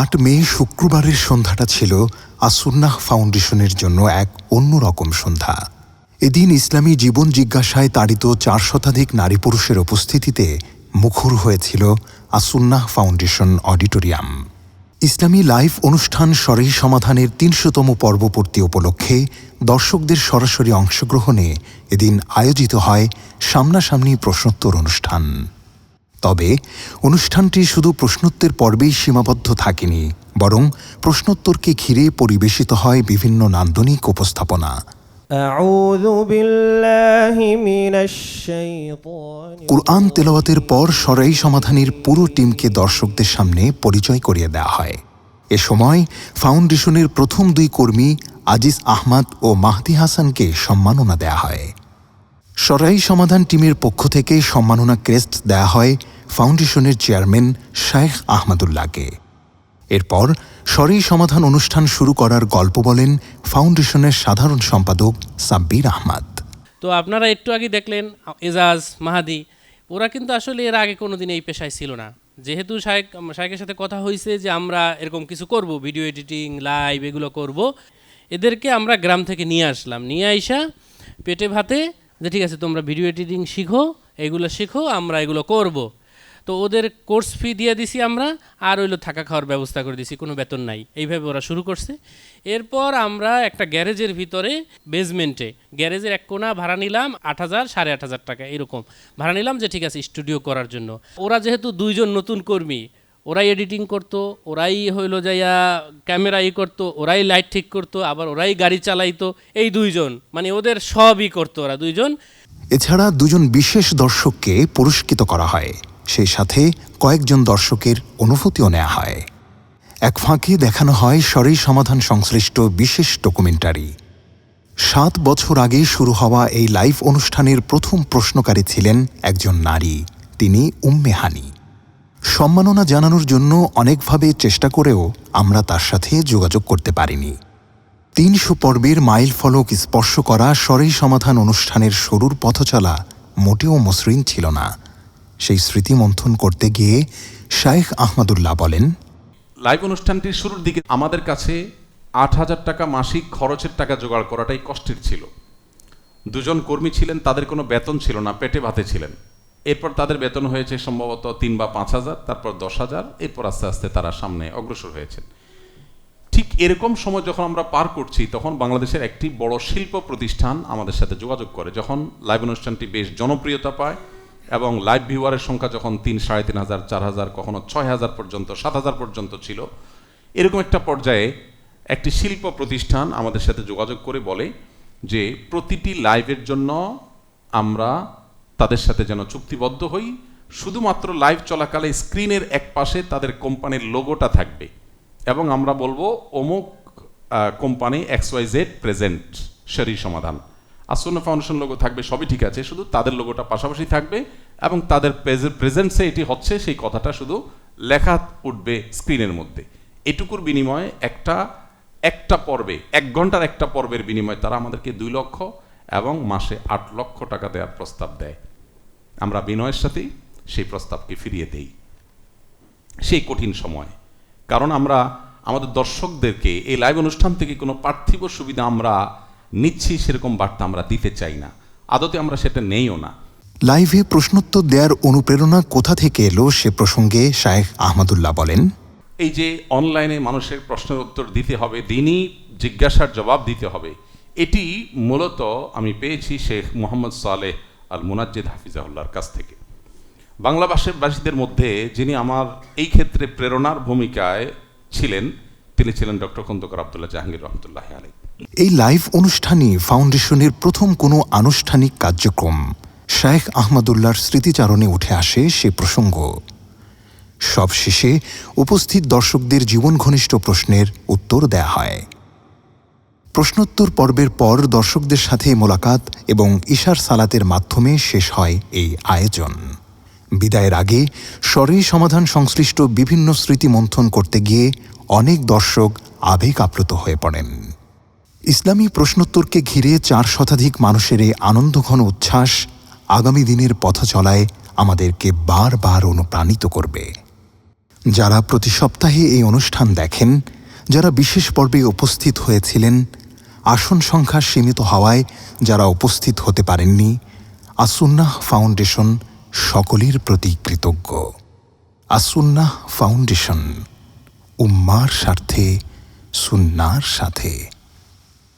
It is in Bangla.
৮ মে শুক্রবারের সন্ধ্যাটা ছিল আসুন্নাহ ফাউন্ডেশনের জন্য এক অন্যরকম সন্ধ্যা। এদিন ইসলামী জীবন জিজ্ঞাসায় তাড়িত ৪ শতাধিক নারী পুরুষের উপস্থিতিতে মুখর হয়েছিল আসুন্নাহ ফাউন্ডেশন অডিটোরিয়াম। ইসলামী লাইভ অনুষ্ঠান সরেই সমাধানের ৩০০তম পর্বপূর্তি উপলক্ষে দর্শকদের সরাসরি অংশগ্রহণে এদিন আয়োজিত হয় সামনাসামনি প্রশ্নোত্তর অনুষ্ঠান। তবে অনুষ্ঠানটি শুধু প্রশ্নোত্তর পর্বেই সীমাবদ্ধ থাকেনি, বরং প্রশ্নোত্তরকে ঘিরে পরিবেশিত হয় বিভিন্ন নান্দনিক উপস্থাপনা। কুরআন তেলাওয়াতের পর সরাই সমাধানের পুরো টিমকে দর্শকদের সামনে পরিচয় করিয়ে দেওয়া হয়। এ সময় ফাউন্ডেশনের প্রথম ২ কর্মী আজিজ আহমদ ও মাহদি হাসানকে সম্মাননা দেয়া হয়। সরাই সমাধান টিমের পক্ষ থেকে সম্মাননা ক্রেস্ট দেয়া হয় ফাউন্ডেশনের চেয়ারম্যান শাইখ আহমদুল্লাহকে। এরপর সরাই সমাধান অনুষ্ঠান শুরু করার গল্প বলেন ফাউন্ডেশনের সাধারণ সম্পাদক সাব্বির আহমদ। তো আপনারা একটু আগে দেখলেন এজাজ, মাহাদি, ওরা কিন্তু আসলে এর আগে কোনোদিন এই পেশায় ছিল না। যেহেতু শাইখের সাথে কথা হয়েছে যে আমরা এরকম কিছু করব, ভিডিও এডিটিং, লাইভ এগুলো করব, এদেরকে আমরা গ্রাম থেকে নিয়ে আসলাম। নিয়ে আইসা পেটে ভাতে যে ঠিক আছে তোমরা ভিডিও এডিটিং শিখো, এগুলো শিখো, আমরা এগুলো করব। তো ওদের কোর্স ফি দিয়ে দিছি আমরা, আর হইলো থাকা খাওয়ার ব্যবস্থা করে দিছি, কোনো বেতন নাই। এইভাবে ওরা শুরু করছে। এরপর আমরা একটা গ্যারেজের ভিতরে বেজমেন্টে গ্যারেজের এক কোণা ভাড়া নিলাম ৮,০০০, ৮,৫০০ টাকা এরকম ভাড়া নিলাম, যে ঠিক আছে স্টুডিও করার জন্য। ওরা যেহেতু ২ জন নতুন কর্মী, ওরাই এডিটিং করতো, ওরাই হইলো যাইয়া ক্যামেরা করতো, ওরাই লাইট ঠিক করতো, আবার ওরাই গাড়ি চালাইতো। এই ২ জন মানে ওদের সবই করতো ওরা ২ জন। এছাড়া ২ জন বিশেষ দর্শককে পুরস্কৃত করা হয়। সেই সাথে কয়েকজন দর্শকের অনুভূতিও নেওয়া হয়। এক ফাঁকে দেখানো হয় সরাই সমাধান সংশ্লিষ্ট বিশেষ ডকুমেন্টারি। ৭ বছর আগে শুরু হওয়া এই লাইভ অনুষ্ঠানের প্রথম প্রশ্নকারী ছিলেন একজন নারী, তিনি উম্মে হানি। সম্মাননা জানানোর জন্য অনেকভাবে চেষ্টা করেও আমরা তার সাথে যোগাযোগ করতে পারিনি। ৩০০ পর্বের মাইল ফলক স্পর্শ করা সরাই সমাধান অনুষ্ঠানের শুরুর পথচলা মোটেও মসৃণ ছিল না। সেই স্মৃতি মন্থন করতে গিয়ে শাইখ আহমদুল্লাহ বলেন, লাইভ অনুষ্ঠানটির শুরুর দিকে আমাদের কাছে ৮,০০০ টাকা মাসিক খরচের টাকা জোগাড় করাটাই কষ্টের ছিল। ২ জন কর্মী ছিলেন, তাদের কোনো বেতন ছিল না, পেটে ভাতে ছিলেন। এরপর তাদের বেতন হয়েছে সম্ভবত ৩ বা ৫,০০০, তারপর ১০,০০০, এরপর আস্তে আস্তে তারা সামনে অগ্রসর হয়েছেন। ঠিক এরকম সময় যখন আমরা পার করছি, তখন বাংলাদেশের একটি বড় শিল্প প্রতিষ্ঠান আমাদের সাথে যোগাযোগ করে। যখন লাইভ অনুষ্ঠানটি বেশ জনপ্রিয়তা পায় এবং লাইভ ভিউয়ারের সংখ্যা যখন ৩, ৩,৫০০, ৪,০০০, কখনো ৬,০০০ পর্যন্ত, ৭,০০০ পর্যন্ত ছিল, এরকম একটা পর্যায়ে একটি শিল্প প্রতিষ্ঠান আমাদের সাথে যোগাযোগ করে বলে যে প্রতিটি লাইভের জন্য আমরা তাদের সাথে যেন চুক্তিবদ্ধ হই। শুধুমাত্র লাইভ চলাকালে স্ক্রিনের এক পাশে তাদের কোম্পানির লোগোটা থাকবে এবং আমরা বলবো অমুক কোম্পানি XYZ প্রেজেন্ট সরাই সমাধান। আসুন্নাহ ফাউন্ডেশন লোগো থাকবে, সবই ঠিক আছে, শুধু তাদের লোগোটা পাশাপাশি থাকবে এবং তাদের প্রেজেন্টসে এটি হচ্ছে সেই কথাটা শুধু লেখা উঠবে স্ক্রিনের মধ্যে। এটুকুর বিনিময়ে একটা পর্বে, ১ ঘন্টার একটা পর্বের বিনিময়ে তারা আমাদেরকে ২ লক্ষ এবং মাসে ৮ লক্ষ টাকা দেওয়ার প্রস্তাব দেয়। আমরা বিনয়ের সাথেই সেই প্রস্তাবকে ফিরিয়ে দেই সেই কঠিন সময়। কারণ আমরা আমাদের দর্শকদেরকে এই লাইভ অনুষ্ঠান থেকে কোনো পার্থিব সুবিধা আমরা নিচ্ছি সেরকম বার্তা আমরা দিতে চাই না, আদতে আমরা সেটা নেইও না। লাইভে প্রশ্নোত্তর দেওয়ার অনুপ্রেরণা কোথা থেকে এলো সে প্রসঙ্গে শাইখ আহমদুল্লাহ বলেন, এই যে অনলাইনে মানুষের প্রশ্নের উত্তর দিতে হবে, দিনই জিজ্ঞাসার জবাব দিতে হবে, এটি মূলত আমি পেয়েছি শেখ মোহাম্মদ সালেহ আল মুনাজ্জিদ হাফিজাহুল্লাহর কাছ থেকে। বাংলা ভাষাভাষীদের মধ্যে যিনি আমার এই ক্ষেত্রে প্রেরণার ভূমিকায় ছিলেন, তিনি ছিলেন ডক্টর খন্দকার আব্দুল্লাহ জাহাঙ্গীর রহমতুল্লাহ আলাইহি। এই লাইভ অনুষ্ঠানই ফাউন্ডেশনের প্রথম কোনো আনুষ্ঠানিক কার্যক্রম। শাইখ আহমদুল্লাহর স্মৃতিচারণে উঠে আসে সে প্রসঙ্গ। সবশেষে উপস্থিত দর্শকদের জীবন ঘনিষ্ঠ প্রশ্নের উত্তর দেয়া হয়। প্রশ্নোত্তর পর্বের পর দর্শকদের সাথে মোলাকাত এবং ইশার সালাতের মাধ্যমে শেষ হয় এই আয়োজন। বিদায়ের আগে সরাই সমাধান সংশ্লিষ্ট বিভিন্ন স্মৃতি মন্থন করতে গিয়ে অনেক দর্শক আবেগ আপ্লুত হয়ে পড়েন। ইসলামী প্রশ্নোত্তরকে ঘিরে ৪ শতাধিক মানুষের এই আনন্দঘন উচ্ছ্বাস আগামী দিনের পথ চলায় আমাদেরকে বারবার অনুপ্রাণিত করবে। যারা প্রতি সপ্তাহে এই অনুষ্ঠান দেখেন, যারা বিশেষ পর্বে উপস্থিত হয়েছিলেন, আসন সংখ্যা সীমিত হওয়ায় যারা উপস্থিত হতে পারেননি, আসুন্নাহ ফাউন্ডেশন সকলের প্রতি কৃতজ্ঞ। আসুন্নাহ ফাউন্ডেশন, উম্মার স্বার্থে, সুন্নাহর সাথে।